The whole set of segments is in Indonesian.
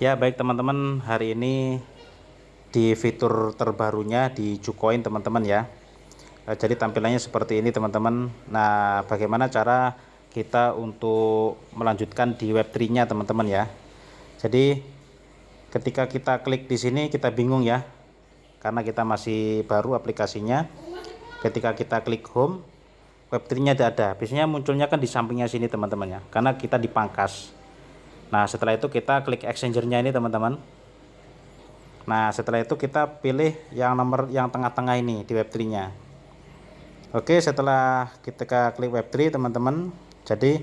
Ya, baik teman-teman, hari ini di fitur terbarunya di Jucoin teman-teman ya. Jadi tampilannya seperti ini teman-teman. Nah, bagaimana cara kita untuk melanjutkan di Web3-nya teman-teman ya. Jadi ketika kita klik di sini kita bingung ya, karena kita masih baru aplikasinya. Ketika kita klik home, Web3-nya tidak ada. Biasanya munculnya kan di sampingnya sini teman-teman ya, karena kita dipangkas. Nah, setelah itu kita klik exchanger-nya ini teman-teman. Nah, setelah itu kita pilih yang nomor yang tengah-tengah ini di Web3-nya. Oke, setelah kita klik Web3 teman-teman, jadi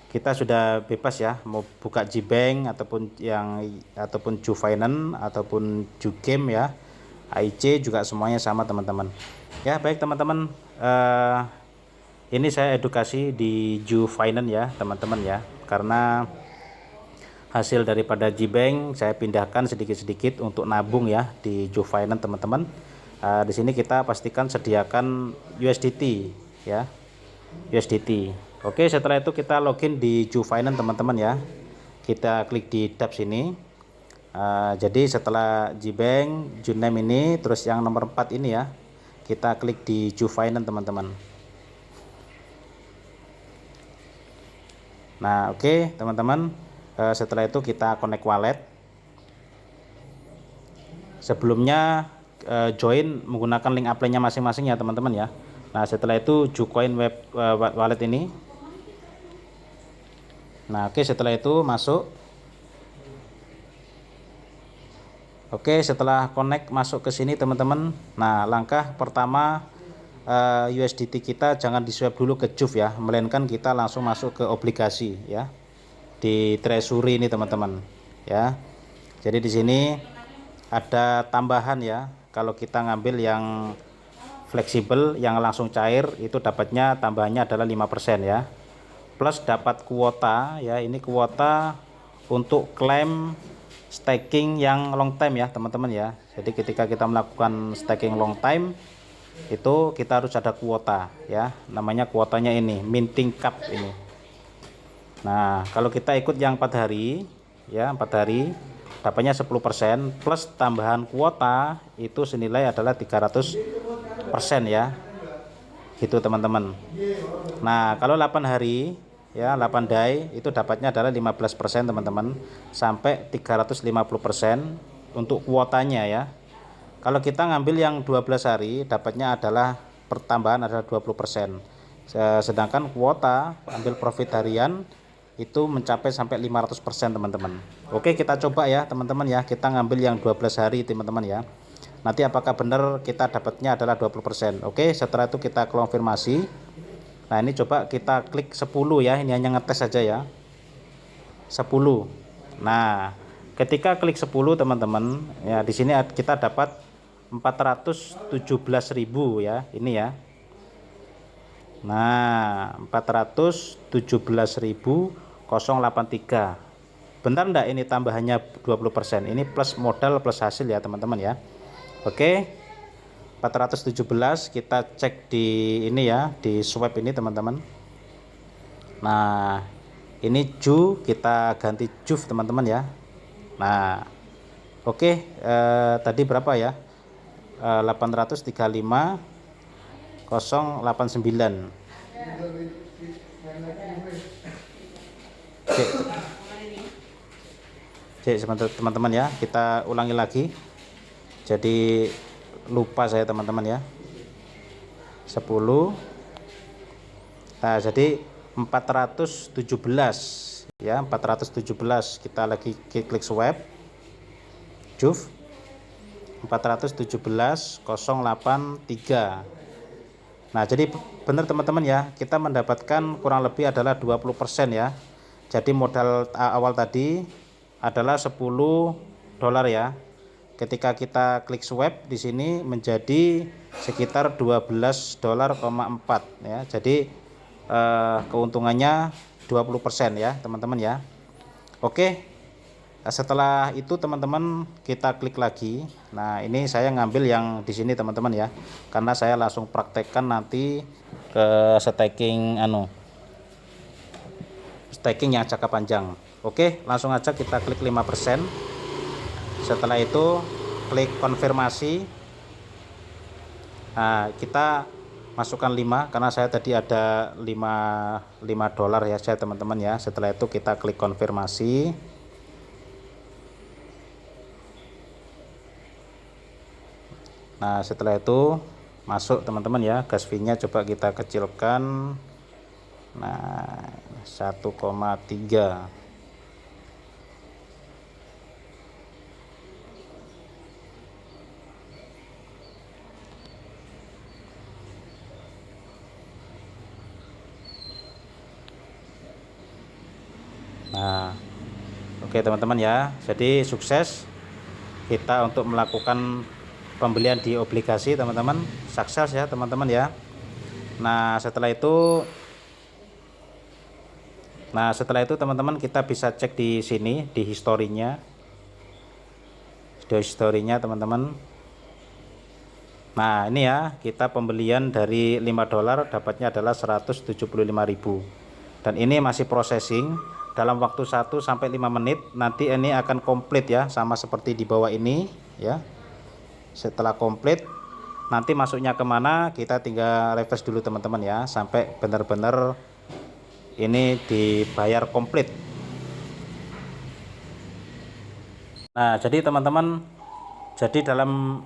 kita sudah bebas ya, mau buka GBank ataupun Jufinance ataupun Jugame ya, AIC juga semuanya sama teman-teman. Ya, baik teman-teman, ini saya edukasi di Jufinance ya teman-teman ya, karena hasil daripada GBank saya pindahkan sedikit-sedikit untuk nabung ya di Jufinance teman-teman. Di sini kita pastikan sediakan USDT ya, USDT. Oke, setelah itu kita login di Jufinance teman-teman ya. Kita klik di tab sini. Jadi setelah GBank, Juname ini, terus yang nomor 4 ini ya, kita klik di Jufinance teman-teman. Nah, oke teman-teman. Setelah itu kita connect wallet. Sebelumnya join menggunakan link apply-nya masing-masing ya teman-teman ya. Nah, setelah itu Jucoin web wallet ini. Nah, oke, setelah itu masuk. Oke, setelah connect masuk ke sini teman-teman. Nah, langkah pertama USDT kita jangan di swap dulu ke JUF ya, melainkan kita langsung masuk ke obligasi ya, di treasury ini teman-teman ya. Jadi di sini ada tambahan ya, kalau kita ngambil yang fleksibel yang langsung cair itu dapatnya tambahannya adalah 5% ya, plus dapat kuota ya. Ini kuota untuk klaim staking yang long time ya teman-teman ya. Jadi ketika kita melakukan staking long time itu kita harus ada kuota ya, namanya kuotanya ini minting cap ini. Nah, kalau kita ikut yang 4 hari ya, 4 hari dapatnya 10% plus tambahan kuota itu senilai adalah 300% ya, gitu teman-teman. Nah, kalau 8 hari ya, 8 day itu dapatnya adalah 15% teman-teman, sampai 350% untuk kuotanya ya. Kalau kita ngambil yang 12 hari dapatnya adalah pertambahan adalah 20%. Sedangkan kuota ambil profit harian itu mencapai sampai 500% teman-teman. Oke, kita coba ya teman-teman ya, kita ngambil yang 12 hari teman-teman ya. Nanti apakah benar kita dapatnya adalah 20%. Oke, setelah itu kita konfirmasi. Nah, ini coba kita klik 10 ya, ini hanya ngetes saja ya, 10. Nah, ketika klik 10 teman-teman ya, di sini kita dapat 417.000 ya, ini ya. Nah, 417.083. Bentar enggak ini tambahannya 20%. Ini plus modal plus hasil ya teman-teman ya. Oke, 417 kita cek di ini ya, di swap ini teman-teman. Nah, ini Ju, kita ganti Juf teman-teman ya. Nah, oke, tadi berapa ya, 835.089. Cek sebentar teman-teman ya, kita ulangi lagi. Jadi lupa saya teman-teman ya, 10. Nah, jadi 417 ya, 417 kita lagi klik swap Juf 417.083. Nah, jadi benar teman-teman ya, kita mendapatkan kurang lebih adalah 20% ya. Jadi modal awal tadi adalah $10 ya. Ketika kita klik swap di sini menjadi sekitar $12,4 ya. Jadi keuntungannya 20% ya teman-teman ya. Oke, setelah itu teman-teman kita klik lagi. Nah, ini saya ngambil yang di sini teman-teman ya, karena saya langsung praktekkan nanti ke staking staking yang jangka panjang. Oke, langsung aja kita klik 5%. Setelah itu klik konfirmasi. Nah, kita masukkan 5 karena saya tadi ada 5 dolar ya saya teman-teman ya. Setelah itu kita klik konfirmasi. Nah, setelah itu masuk teman-teman ya, gas fee-nya coba kita kecilkan. Nah, 1,3. Nah, oke teman-teman ya. Jadi sukses kita untuk melakukan pembelian di obligasi teman-teman. Sukses ya teman-teman ya. Nah, setelah itu teman-teman kita bisa cek di sini di historinya. Historinya teman-teman. Nah, ini ya, kita pembelian dari 5 dolar dapatnya adalah 175.000. Dan ini masih processing dalam waktu 1 sampai 5 menit. Nanti ini akan komplit ya, sama seperti di bawah ini ya. Setelah komplit, nanti masuknya kemana kita tinggal refresh dulu teman-teman ya, sampai benar-benar ini dibayar komplit. Nah, jadi teman-teman, jadi dalam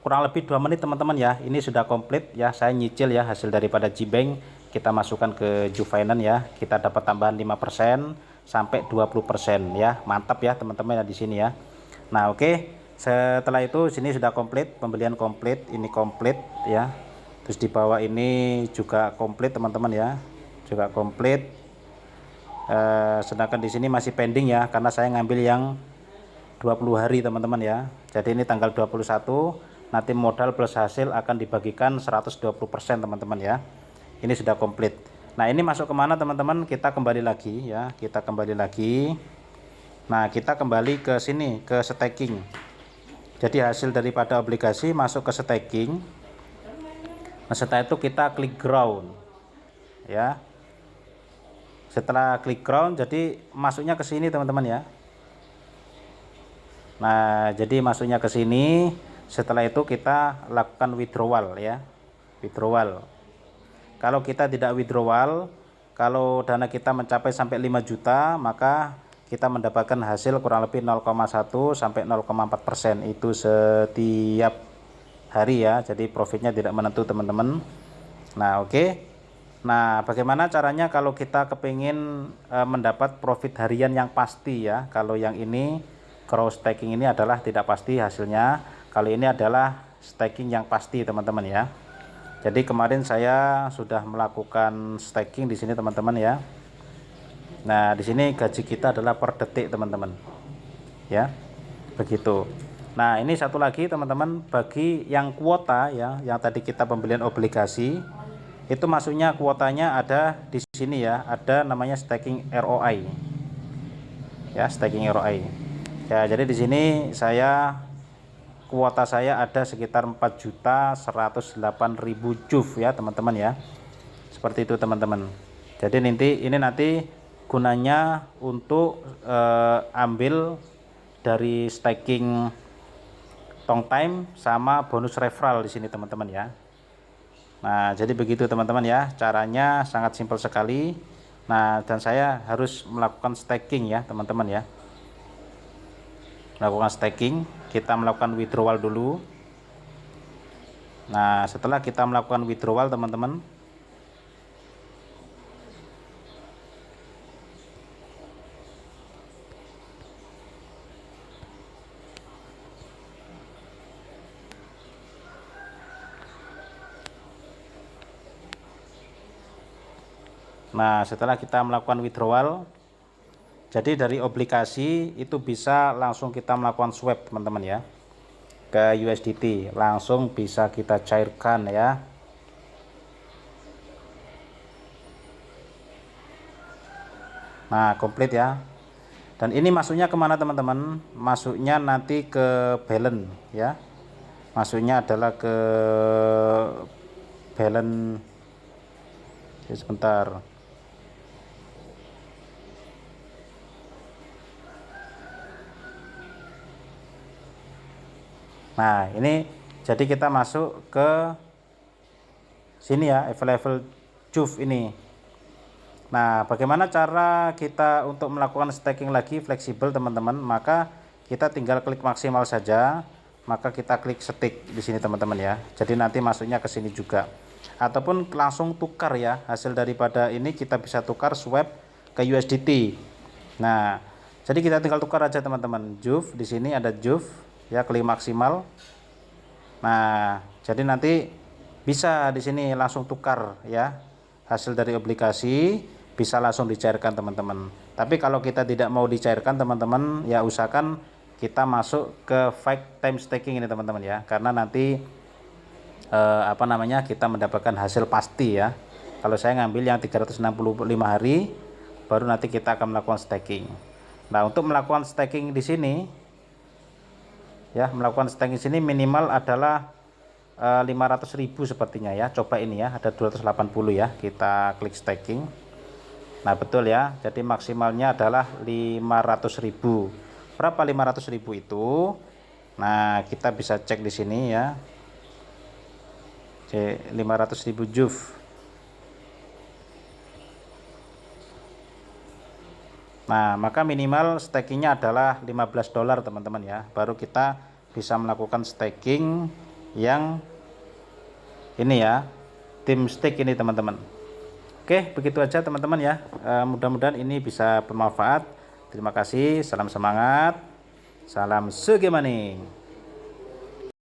kurang lebih 2 menit teman-teman ya, ini sudah komplit ya. Saya nyicil ya hasil daripada GBank, kita masukkan ke Jufinance ya, kita dapat tambahan 5% sampai 20% ya. Mantap ya teman-teman ya di sini ya. Nah, oke. Setelah itu sini sudah komplit, pembelian komplit, ini komplit ya. Terus di bawah ini juga komplit teman-teman ya. Juga komplit. Sedangkan di sini masih pending ya, karena saya ngambil yang 20 hari teman-teman ya. Jadi ini tanggal 21, nanti modal plus hasil akan dibagikan 120% teman-teman ya. Ini sudah komplit. Nah, ini masuk kemana teman-teman? Kita kembali lagi ya, kita kembali lagi. Nah, kita kembali ke sini, ke staking. Jadi hasil daripada obligasi masuk ke staking. Nah, setelah itu kita klik ground ya. Setelah klik ground, jadi masuknya ke sini teman-teman ya. Nah, jadi masuknya ke sini. Setelah itu kita lakukan withdrawal ya. Withdrawal. Kalau kita tidak withdrawal, kalau dana kita mencapai sampai 5 juta, maka kita mendapatkan hasil kurang lebih 0,1 sampai 0,4% itu setiap hari ya. Jadi profitnya tidak menentu teman-teman. Nah, oke. Nah, bagaimana caranya kalau kita kepingin mendapat profit harian yang pasti ya? Kalau yang ini cross staking ini adalah tidak pasti hasilnya. Kali ini adalah staking yang pasti teman-teman ya. Jadi kemarin saya sudah melakukan staking di sini teman-teman ya. Nah, di sini gaji kita adalah per detik teman-teman. Ya. Begitu. Nah, ini satu lagi teman-teman, bagi yang kuota ya, yang tadi kita pembelian obligasi, itu masuknya kuotanya ada di sini ya, ada namanya staking ROI. Ya, staking ROI. Ya, jadi di sini kuota saya ada sekitar 4.108.000 JUF ya, teman-teman ya. Seperti itu teman-teman. Jadi ini nanti gunanya untuk ambil dari staking Tong Time sama bonus referral di sini teman-teman ya. Nah, jadi begitu teman-teman ya, caranya sangat simpel sekali. Nah, dan saya harus melakukan staking ya teman-teman ya. Melakukan staking, kita melakukan withdrawal dulu. Nah, setelah kita melakukan withdrawal teman-teman, nah setelah kita melakukan withdrawal, jadi dari obligasi itu bisa langsung kita melakukan swap teman-teman ya, ke USDT, langsung bisa kita cairkan ya. Nah, komplit ya. Dan ini masuknya kemana teman-teman? Masuknya nanti ke balance ya. Masuknya adalah ke balance. Sebentar. Nah, ini jadi kita masuk ke sini ya, available Juve ini. Nah, bagaimana cara kita untuk melakukan staking lagi fleksibel teman-teman? Maka kita tinggal klik maksimal saja, maka kita klik stake di sini teman-teman ya. Jadi nanti masuknya ke sini juga. Ataupun langsung tukar ya, hasil daripada ini kita bisa tukar swap ke USDT. Nah, jadi kita tinggal tukar aja teman-teman. Juve di sini ada Juve ya, klik maksimal. Nah, jadi nanti bisa di sini langsung tukar ya, hasil dari obligasi bisa langsung dicairkan teman-teman. Tapi kalau kita tidak mau dicairkan teman-teman, ya usahakan kita masuk ke fake time staking ini teman-teman ya, karena nanti kita mendapatkan hasil pasti ya. Kalau saya ngambil yang 365 hari, baru nanti kita akan melakukan staking. Nah, untuk melakukan staking di sini ya, melakukan staking di sini minimal adalah 500.000 sepertinya ya. Coba ini ya, ada 280 ya, kita klik staking. Nah, betul ya, jadi maksimalnya adalah 500.000. Berapa 500.000 itu? Nah, kita bisa cek di sini ya. 500.000 Juve. Nah, maka minimal stakingnya adalah $15 teman-teman ya. Baru kita bisa melakukan staking yang ini ya, tim stake ini teman-teman. Oke, begitu aja teman-teman ya. Mudah-mudahan ini bisa bermanfaat. Terima kasih, salam semangat, salam sugih maning.